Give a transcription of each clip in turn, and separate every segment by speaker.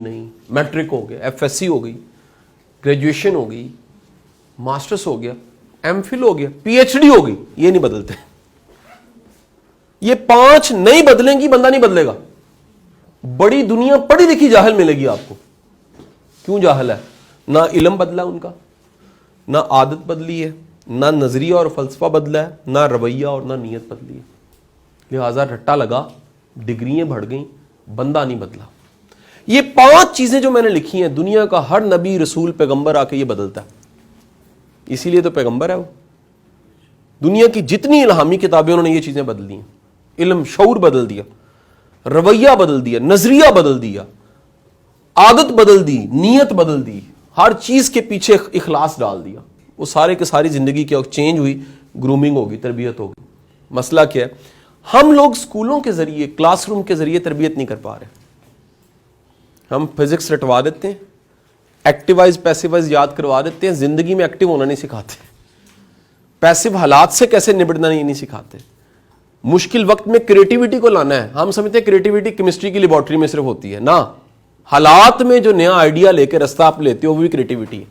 Speaker 1: نہیں، میٹرک ہو گیا، F S C ہو گئی، گریجویشن ہو گئی، ماسٹرس ہو گیا، ایم فل ہو گیا، پی ایچ ڈی ہو گئی، یہ نہیں بدلتے. یہ 5 نہیں بدلیں گی، بندہ نہیں بدلے گا. بڑی دنیا پڑھی لکھی جاہل ملے گی آپ کو. کیوں جاہل ہے؟ نہ علم بدلا ان کا، نہ عادت بدلی ہے، نہ نظریہ اور فلسفہ بدلا ہے، نہ رویہ اور نہ نیت بدلی ہے. لہذا رٹا لگا، ڈگریاں بڑھ گئیں، بندہ نہیں بدلا. یہ 5 چیزیں جو میں نے لکھی ہیں، دنیا کا ہر نبی رسول پیغمبر آ کے یہ بدلتا ہے. اسی لیے تو پیغمبر ہے وہ. دنیا کی جتنی الہامی کتابیں انہوں نے یہ چیزیں بدل دی ہیں. علم، شعور بدل دیا، رویہ بدل دیا، نظریہ بدل دیا، عادت بدل دی، نیت بدل دی، ہر چیز کے پیچھے اخلاص ڈال دیا. وہ سارے کے ساری زندگی کیا چینج ہوئی، گرومنگ ہوگی، تربیت ہوگی. مسئلہ کیا ہے؟ ہم لوگ سکولوں کے ذریعے، کلاس روم کے ذریعے تربیت نہیں کر پا رہے. ہم فزکس رٹوا دیتے ہیں، ایکٹیوائز پیسیوائز یاد کروا دیتے ہیں، زندگی میں ایکٹیو ہونا نہیں سکھاتے، پیسیو حالات سے کیسے نبٹنا نہیں سکھاتے. مشکل وقت میں کریٹیوٹی کو لانا ہے. ہم سمجھتے ہیں کریٹیوٹی کیمسٹری کی لیبارٹری میں صرف ہوتی ہے. نہ، حالات میں جو نیا آئیڈیا لے کے رستہ آپ لیتے ہو وہ بھی کریٹیوٹی ہے.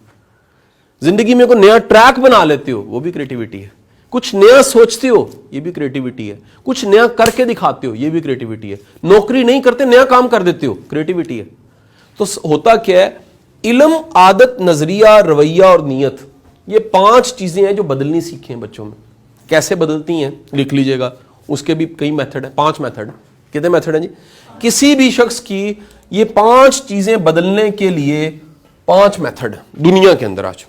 Speaker 1: زندگی میں کوئی نیا ٹریک بنا لیتے ہو وہ بھی کریٹیوٹی ہے. کچھ نیا سوچتے ہو یہ بھی کریٹیوٹی ہے. کچھ نیا کر کے دکھاتے ہو یہ بھی کریٹیوٹی ہے. نوکری نہیں کرتے، نیا کام کر دیتے ہو، کریٹیوٹی ہے. تو ہوتا کیا ہے؟ علم، عادت، نظریہ، رویہ اور نیت، یہ 5 چیزیں ہیں جو بدلنی سیکھیں ہیں بچوں میں. کیسے بدلتی ہیں لکھ لیجئے گا. اس کے بھی کئی میتھڈ ہیں، 5 میتھڈ. کتنے میتھڈ ہیں جی؟ کسی بھی شخص کی یہ 5 چیزیں بدلنے کے لیے 5 میتھڈ دنیا کے اندر آج.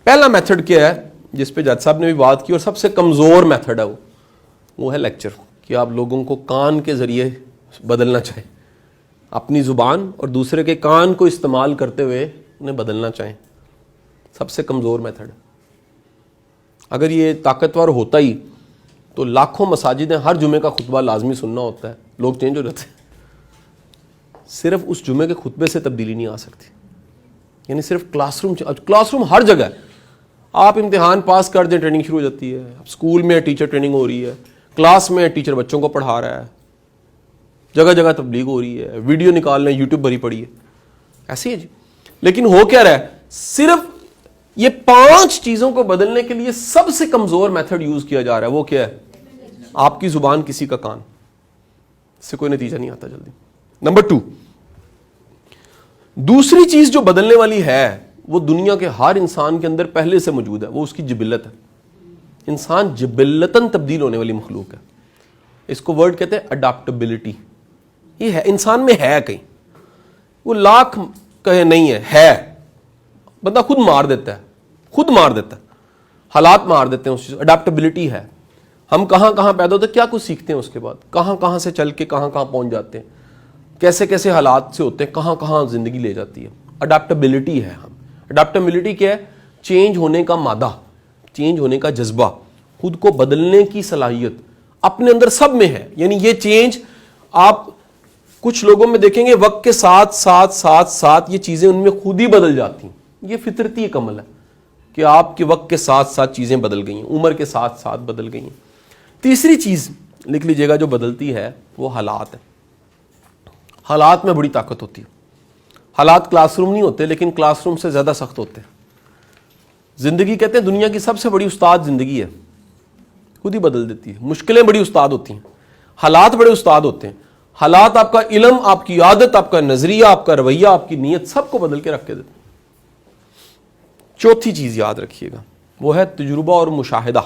Speaker 1: پہلا میتھڈ کیا ہے جس پہ جج صاحب نے بھی بات کی اور سب سے کمزور میتھڈ ہے وہ ہے لیکچر. کہ آپ لوگوں کو کان کے ذریعے بدلنا چاہیں، اپنی زبان اور دوسرے کے کان کو استعمال کرتے ہوئے انہیں بدلنا چاہیں. سب سے کمزور میتھڈ. اگر یہ طاقتور ہوتا ہی تو لاکھوں مساجدیں ہر جمعے کا خطبہ لازمی سننا ہوتا ہے، لوگ چینج ہو جاتے ہیں. صرف اس جمعے کے خطبے سے تبدیلی نہیں آ سکتی. یعنی صرف کلاس روم ہر جگہ ہے. آپ امتحان پاس کر دیں، ٹریننگ شروع ہو جاتی ہے. اسکول میں ٹیچر ٹریننگ ہو رہی ہے، کلاس میں ٹیچر بچوں کو پڑھا رہا ہے، جگہ جگہ تبلیغ ہو رہی ہے، ویڈیو نکال لیں، یوٹیوب بھری پڑی ہے. ایسی ہے جی. لیکن ہو کیا رہا ہے؟ صرف یہ 5 چیزوں کو بدلنے کے لیے سب سے کمزور میتھڈ یوز کیا جا رہا ہے. وہ کیا ہے؟ آپ کی زبان، کسی کا کان. اس سے کوئی نتیجہ نہیں آتا جلدی. نمبر 2، دوسری چیز جو بدلنے والی ہے وہ دنیا کے ہر انسان کے اندر پہلے سے موجود ہے، وہ اس کی جبلت ہے. انسان جبلتاً تبدیل ہونے والی مخلوق ہے. اس کو ورڈ کہتے ہیں اڈاپٹیبلٹی. یہ ہے انسان میں، ہے کہیں. وہ لاکھ کہے نہیں ہے. بندہ خود مار دیتا ہے، حالات مار دیتے ہیں اس چیز. اڈاپٹیبلٹی ہے. ہم کہاں کہاں پیدا ہوتے ہیں، کیا کچھ سیکھتے ہیں، اس کے بعد کہاں کہاں سے چل کے کہاں کہاں پہنچ جاتے ہیں، کیسے کیسے حالات سے ہوتے ہیں، کہاں کہاں زندگی لے جاتی ہے. اڈاپٹیبلٹی ہے. ہم اڈاپٹیبلٹی کیا ہے؟ چینج ہونے کا مادہ، چینج ہونے کا جذبہ، خود کو بدلنے کی صلاحیت اپنے اندر سب میں ہے. یعنی یہ چینج آپ کچھ لوگوں میں دیکھیں گے وقت کے ساتھ ساتھ ساتھ ساتھ یہ چیزیں ان میں خود ہی بدل جاتی ہیں. یہ فطرتی ایک عمل ہے کہ آپ کے وقت کے ساتھ ساتھ چیزیں بدل گئی ہیں، عمر کے ساتھ ساتھ بدل گئی ہیں. تیسری چیز لکھ لیجئے گا جو بدلتی ہے وہ حالات ہے. حالات میں بڑی طاقت ہوتی ہے. حالات کلاس روم نہیں ہوتے، لیکن کلاس روم سے زیادہ سخت ہوتے ہیں. زندگی کہتے ہیں دنیا کی سب سے بڑی استاد زندگی ہے، خود ہی بدل دیتی ہے. مشکلیں بڑی استاد ہوتی ہیں، حالات بڑے استاد ہوتے ہیں. حالات آپ کا علم، آپ کی عادت، آپ کا نظریہ، آپ کا رویہ، آپ کی نیت سب کو بدل کے رکھ کے دیتے ہیں. چوتھی چیز یاد رکھیے گا، وہ ہے تجربہ اور مشاہدہ.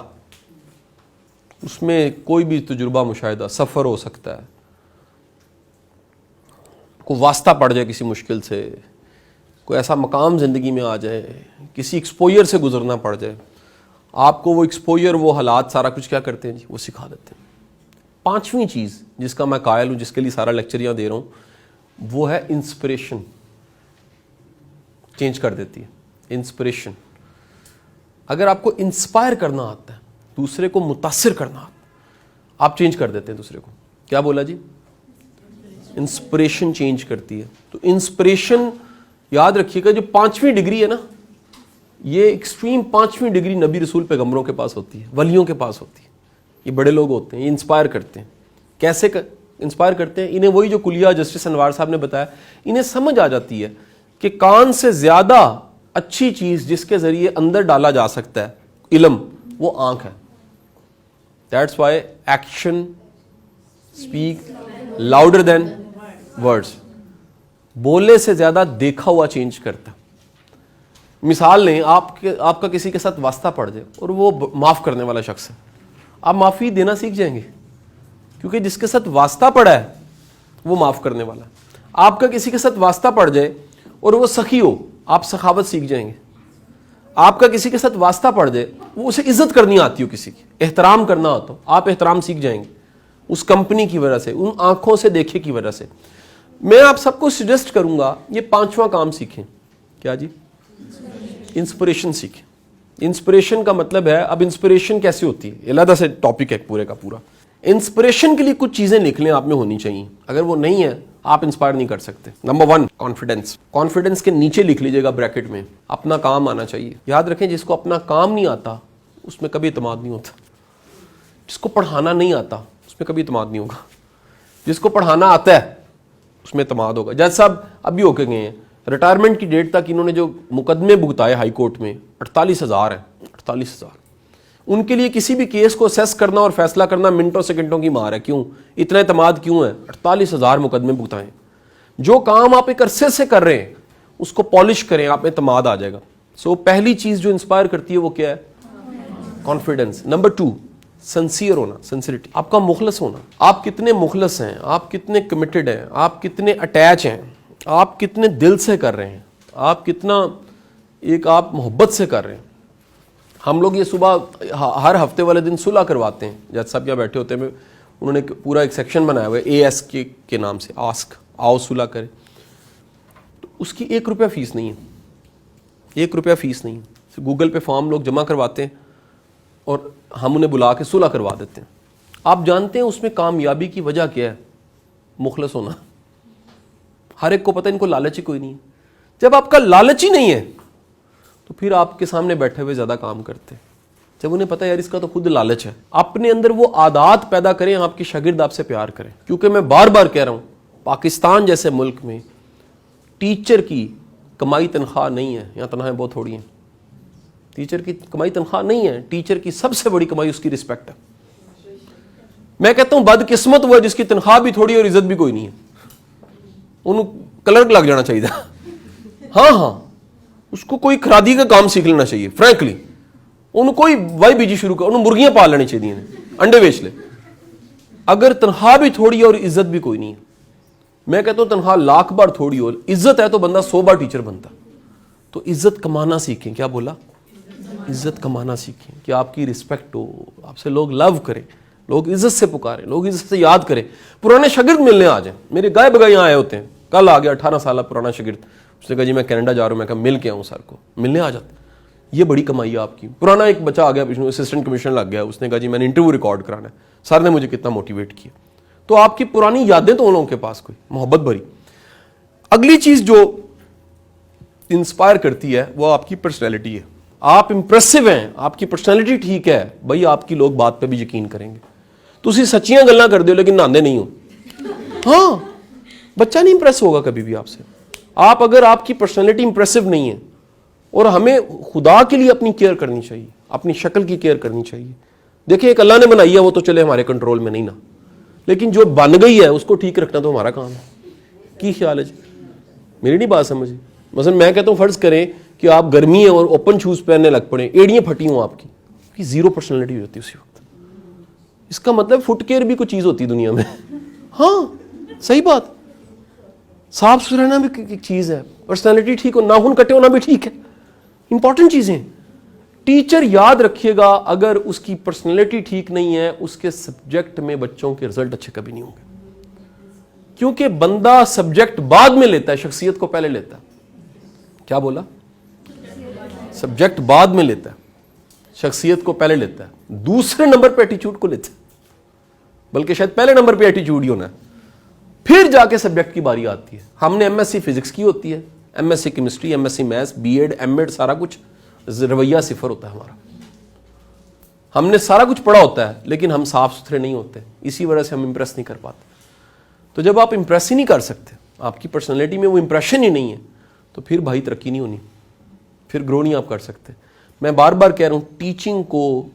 Speaker 1: اس میں کوئی بھی تجربہ، مشاہدہ، سفر ہو سکتا ہے، کوئی واسطہ پڑ جائے کسی مشکل سے، کوئی ایسا مقام زندگی میں آ جائے، کسی ایکسپوئر سے گزرنا پڑ جائے، آپ کو وہ ایکسپوئر، وہ حالات، سارا کچھ کیا کرتے ہیں جی؟ وہ سکھا دیتے ہیں. 5ویں چیز جس کا میں قائل ہوں، جس کے لیے سارا لیکچر یہاں دے رہا ہوں، وہ ہے انسپریشن. چینج کر دیتی ہے انسپریشن. اگر آپ کو انسپائر کرنا آتا ہے، دوسرے کو متاثر کرنا آتا ہے، آپ چینج کر دیتے ہیں دوسرے کو. کیا بولا جی؟ انسپریشن چینج کرتی ہے. تو انسپریشن یاد رکھیے گا، جو 5ویں ڈگری ہے نا، یہ ایکسٹریم 5ویں ڈگری نبی رسول پیغمبروں کے پاس ہوتی ہے، ولیوں کے پاس ہوتی ہے. یہ بڑے لوگ ہوتے ہیں، یہ انسپائر کرتے ہیں. کیسے انسپائر کرتے ہیں, انہیں وہی جو کلیہ جسٹس انوار صاحب نے بتایا, انہیں سمجھ آ جاتی ہے کہ کان سے زیادہ اچھی چیز جس کے ذریعے اندر ڈالا جا سکتا ہے علم, وہ آنکھ ہے. That's why action speak louder than words. بولنے سے زیادہ دیکھا ہوا چینج کرتا. مثال لیں, آپ کا کسی کے ساتھ واسطہ پڑ جائے اور وہ معاف کرنے والا شخص ہے, آپ معافی دینا سیکھ جائیں گے, کیونکہ جس کے ساتھ واسطہ پڑا ہے وہ معاف کرنے والا ہے. آپ کا کسی کے ساتھ واسطہ پڑ جائے اور وہ سخی ہو, آپ سخاوت سیکھ جائیں گے. آپ کا کسی کے ساتھ واسطہ پڑ جائے, وہ اسے عزت کرنی آتی ہو, کسی کی احترام کرنا ہوتا ہو, آپ احترام سیکھ جائیں گے اس کمپنی کی وجہ سے, ان آنکھوں سے دیکھے کی وجہ سے. میں آپ سب کو سجیسٹ کروں گا یہ 5واں کام سیکھیں. کیا جی؟ انسپریشن سیکھیں. انسپریشن کا مطلب ہے, اب انسپریشن کیسے ہوتی ہے علیحدہ سے ٹاپک ہے پورے کا پورا. انسپریشن کے لیے کچھ چیزیں لکھ لیں آپ میں ہونی چاہیے, اگر وہ نہیں ہے آپ انسپائر نہیں کر سکتے. Number 1 confidence. کانفیڈنس کے نیچے لکھ لیجیے گا بریکٹ میں, اپنا کام آنا چاہیے. یاد رکھیں جس کو اپنا کام نہیں آتا اس میں کبھی اعتماد نہیں ہوتا. جس کو پڑھانا نہیں آتا اس میں کبھی اعتماد نہیں ہوگا. جس کو پڑھانا آتا ہے اس میں اعتماد ہوگا. جج صاحب ابھی ہو کے گئے ہیں, ریٹائرمنٹ کی ڈیٹ تک انہوں نے جو مقدمے بھگتائے ہائی کورٹ میں 48,000 ہیں. 48,000. ان کے لیے کسی بھی کیس کو اسیس کرنا اور فیصلہ کرنا منٹوں سیکنڈوں کی مار ہے. کیوں اتنا اعتماد کیوں ہے؟ 48,000 مقدمے بھگتائے. جو کام آپ ایک عرصے سے کر رہے ہیں اس کو پالش کریں, آپ میں اعتماد آ جائے گا. سو پہلی چیز جو انسپائر کرتی ہے وہ کیا ہے؟ کانفیڈنس. نمبر 2 سنسیئر ہونا, سنسیئرٹی. آپ کا مخلص ہونا. آپ کتنے مخلص ہیں, آپ کتنے کمیٹڈ ہیں, آپ کتنے اٹیچ ہیں, آپ کتنے دل سے کر رہے ہیں, آپ کتنا آپ محبت سے کر رہے ہیں. ہم لوگ یہ صبح ہر ہفتے والے دن صلح کرواتے ہیں. جج صاحب کیا بیٹھے ہوتے ہیں, انہوں نے پورا ایک سیکشن بنایا ہوا ہے AS کے نام سے, آسک, آؤ صلح کریں. تو اس کی 1 روپیہ فیس نہیں ہے. 1 روپیہ فیس نہیں ہے. گوگل پہ فارم لوگ جمع کرواتے ہیں اور ہم انہیں بلا کے صلح کروا دیتے ہیں. آپ جانتے ہیں اس میں کامیابی کی وجہ کیا ہے؟ مخلص ہونا. ہر ایک کو پتہ ہے ان کو لالچ ہی کوئی نہیں ہے. جب آپ کا لالچ ہی نہیں ہے تو پھر آپ کے سامنے بیٹھے ہوئے زیادہ کام کرتے. جب انہیں پتہ ہے یار اس کا تو خود لالچ ہے, اپنے اندر وہ عادات پیدا کریں, آپ کے شاگرد آپ سے پیار کریں. کیونکہ میں بار بار کہہ رہا ہوں, پاکستان جیسے ملک میں ٹیچر کی کمائی تنخواہ نہیں ہے, یہاں تنخواہیں بہت تھوڑی ہیں. ٹیچر کی کمائی تنخواہ نہیں ہے, ٹیچر کی سب سے بڑی کمائی اس کی رسپیکٹ ہے. میں کہتا ہوں بد قسمت ہوا جس کی تنخواہ بھی تھوڑی اور عزت بھی کوئی نہیں ہے. انہوں کلرک لگ جانا چاہیے تھا. ہاں اس کو کوئی کھرادی کا کام سیکھ لینا چاہیے. فرینکلی انہوں کوئی وائی بی جی شروع کر, انہوں مرغیاں پال لینی چاہیے, انڈے بیچ لے. اگر تنخواہ بھی تھوڑی ہے اور عزت بھی کوئی نہیں ہے, میں کہتا ہوں تنخواہ 1,00,000 بار تھوڑی ہو, عزت ہے تو بندہ 100 بار ٹیچر بنتا. تو عزت کمانا سیکھیں. کیا بولا؟ عزت کمانا سیکھیں کہ آپ کی رسپیکٹ ہو, آپ سے لوگ لو کریں, لوگ عزت سے پکاریں, لوگ عزت سے یاد کریں. پرانے شاگرد ملنے آ جائیں. میرے گائے بگائے یہاں آئے ہوتے ہیں, کل آ گیا 18 سالہ پرانا شاگرد, اس نے کہا جی میں کینیڈا جا رہا ہوں. میں کہا مل کے آؤں سر کو, ملنے آ جاتے. یہ بڑی کمائی ہے آپ کی. پرانا ایک بچہ آ گیا, اسسٹنٹ کمشنر لگ گیا, اس نے کہا جی میں نے انٹرویو ریکارڈ کرانا ہے, سر نے مجھے کتنا موٹیویٹ کیا. تو آپ کی پرانی یادیں تو ان لوگوں کے پاس کوئی محبت بھری. اگلی چیز جو انسپائر کرتی ہے وہ آپ کی پرسنالٹی ہے. آپ امپریسو ہیں, آپ کی پرسنالٹی ٹھیک ہے, بھائی آپ کی لوگ بات پہ بھی یقین کریں گے. تسی سچیاں گلاں کر دیو لیکن ناندے نہیں ہو, ہاں بچہ نہیں امپریس ہوگا کبھی بھی آپ سے. آپ اگر آپ کی پرسنالٹی امپریسو نہیں ہے, اور ہمیں خدا کے لیے اپنی کیئر کرنی چاہیے, اپنی شکل کی کیئر کرنی چاہیے. دیکھیں ایک اللہ نے بنائی ہے وہ تو چلے ہمارے کنٹرول میں نہیں نا, لیکن جو بن گئی ہے اس کو ٹھیک رکھنا تو ہمارا کام ہے. کی خیال ہے جی؟ میری نہیں بات سمجھے. مثلا میں کہتا ہوں فرض کریں کہ آپ گرمی ہے اور اوپن شوز پہننے لگ پڑیں, ایڑیاں پھٹی ہوں آپ کی 0 پرسنالٹی ہوتی ہے اسی وقت. اس کا مطلب فٹ کیئر بھی کوئی چیز ہوتی ہے دنیا میں. ہاں صحیح بات, صاف ستھرا رہنا بھی ایک چیز ہے. پرسنالٹی ٹھیک ہو, ناخن کٹے ہونا بھی ٹھیک ہے, امپورٹنٹ چیزیں. ٹیچر یاد رکھیے گا اگر اس کی پرسنالٹی ٹھیک نہیں ہے, اس کے سبجیکٹ میں بچوں کے رزلٹ اچھے کبھی نہیں ہوں گے. کیونکہ بندہ سبجیکٹ بعد میں لیتا ہے, شخصیت کو پہلے لیتا ہے. کیا بولا؟ سبجیکٹ بعد میں لیتا ہے, شخصیت کو پہلے لیتا ہے. دوسرے نمبر پہ ایٹیچیوڈ کو لیتا ہے, بلکہ شاید پہلے نمبر پہ ایٹیچیوڈ ہی ہونا ہے, پھر جا کے سبجیکٹ کی باری آتی ہے. ہم نے MSc فزکس کی ہوتی ہے, MSc chemistry, MSc maths, B.Ed, M.Ed, سارا کچھ, رویہ 0 ہوتا ہے ہمارا. ہم نے سارا کچھ پڑھا ہوتا ہے لیکن ہم صاف ستھرے نہیں ہوتے, اسی وجہ سے ہم امپریس نہیں کر پاتے. تو جب آپ امپریس ہی نہیں کر سکتے, آپ کی پرسنالٹی میں وہ امپریشن ہی نہیں ہے, تو پھر بھائی ترقی نہیں ہونی, پھر گرو نہیں آپ کر سکتے. میں بار بار کہہ رہا ہوں, ٹیچنگ کو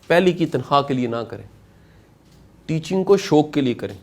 Speaker 1: پہلی کی تنخواہ کے لیے نہ کریں, ٹیچنگ کو شوق کے لیے کریں.